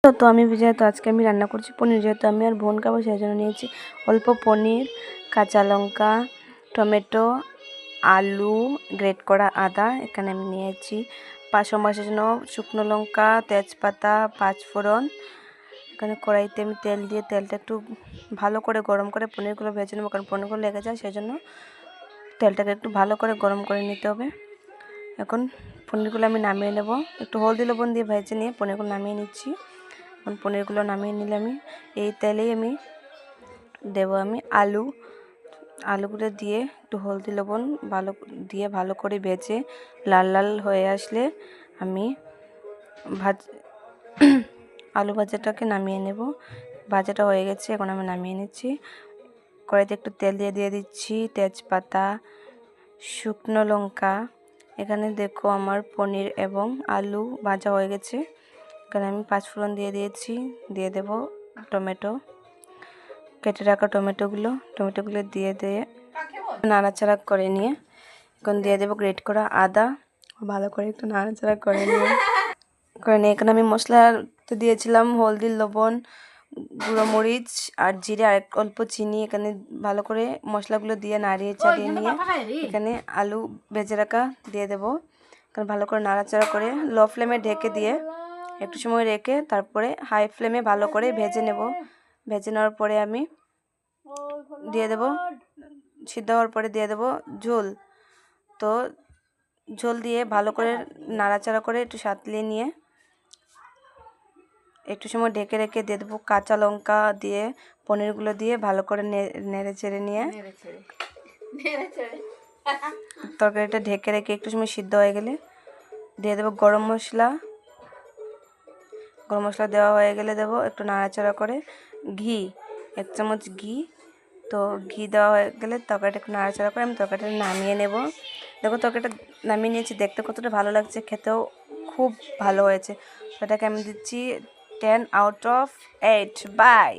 তো আমি যেহেতু আজকে আমি রান্না করছি পনির, যেহেতু আমি আর বোন খাবো সেই জন্য নিয়েছি অল্প পনির, কাঁচা লঙ্কা, টমেটো, আলু, গ্রেট করা আদা এখানে আমি নিয়েছি। মাছের জন্য শুকনো লঙ্কা, তেজপাতা, পাঁচফোড়ন। এখানে কড়াইতে আমি তেল দিয়ে তেলটা একটু ভালো করে গরম করে পনিরগুলো ভেজে নেবো, কারণ পনিরগুলো লেগে যায়, সেই জন্য তেলটাকে একটু ভালো করে গরম করে নিতে হবে। এখন পনিরগুলো আমি নামিয়ে নেব, একটু হলদি লবণ দিয়ে ভেজে নিয়ে পনিরগুলো নামিয়ে নিচ্ছি। এখন পনিরগুলো নামিয়ে নিলে আমি এই তেলেই আমি দেবো আমি আলুগুলো দিয়ে একটু হলদি লবণ ভালো করে ভেজে লাল লাল হয়ে আসলে আমি আলু ভাজাটাকে নামিয়ে নেব। ভাজাটা হয়ে গেছে, এখন আমি নামিয়ে নিচ্ছি। কড়াইতে একটু তেল দিয়ে দিচ্ছি তেজপাতা, শুকনো লঙ্কা। এখানে দেখো আমার পনির এবং আলু ভাজা হয়ে গেছে। এখানে আমি পাঁচফোড়ন দিয়ে দিয়েছি, দিয়ে দেব টমেটো, কেটে রাখা টমেটোগুলো দিয়ে নাড়াচাড়া করে নিয়ে এখন দিয়ে দেবো গ্রেট করা আদা, ভালো করে একটু নাড়াচাড়া করে নিয়ে এখানে আমি মশলাতে দিয়েছিলাম হলদি, লবণ, গুঁড়ো মরিচ আর জিরে আর অল্প চিনি। এখানে ভালো করে মশলাগুলো দিয়ে নাড়িয়ে চাড়িয়ে নিয়ে এখানে আলু ভেজে রাখা দিয়ে দেবো। এখানে ভালো করে নাড়াচাড়া করে লো ফ্লেমে ঢেকে দিয়ে একটু সময় রেখে তারপরে হাই ফ্লেমে ভালো করে ভেজে নেব। ভেজে নেওয়ার পরে আমি দিয়ে দেব, সিদ্ধ হওয়ার পরে দিয়ে দেব ঝোল। তো ঝোল দিয়ে ভালো করে নাড়াচাড়া করে একটু সাঁতলিয়ে নিয়ে একটু সময় ঢেকে রেখে দিয়ে দেবো কাঁচা লঙ্কা দিয়ে পনিরগুলো দিয়ে ভালো করে নেড়ে চেড়ে নিয়ে তরকারিটা ঢেকে রেখে একটু সময় সিদ্ধ হয়ে গেলে দিয়ে দেবো গরম মশলা দেওয়া হয়ে গেলে দেবো একটু নাড়াচাড়া করে ঘি, 1 চামচ ঘি। তো ঘি দেওয়া হয়ে গেলে তরকারিটা একটু নাড়াচাড়া করে আমি তরকারিটা নামিয়ে নেব। দেখো তরকারিটা নামিয়ে নিয়েছি, দেখতে কতটা ভালো লাগছে, খেতেও খুব ভালো হয়েছে। সেটাকে আমি দিচ্ছি 10 out of 8। বাই।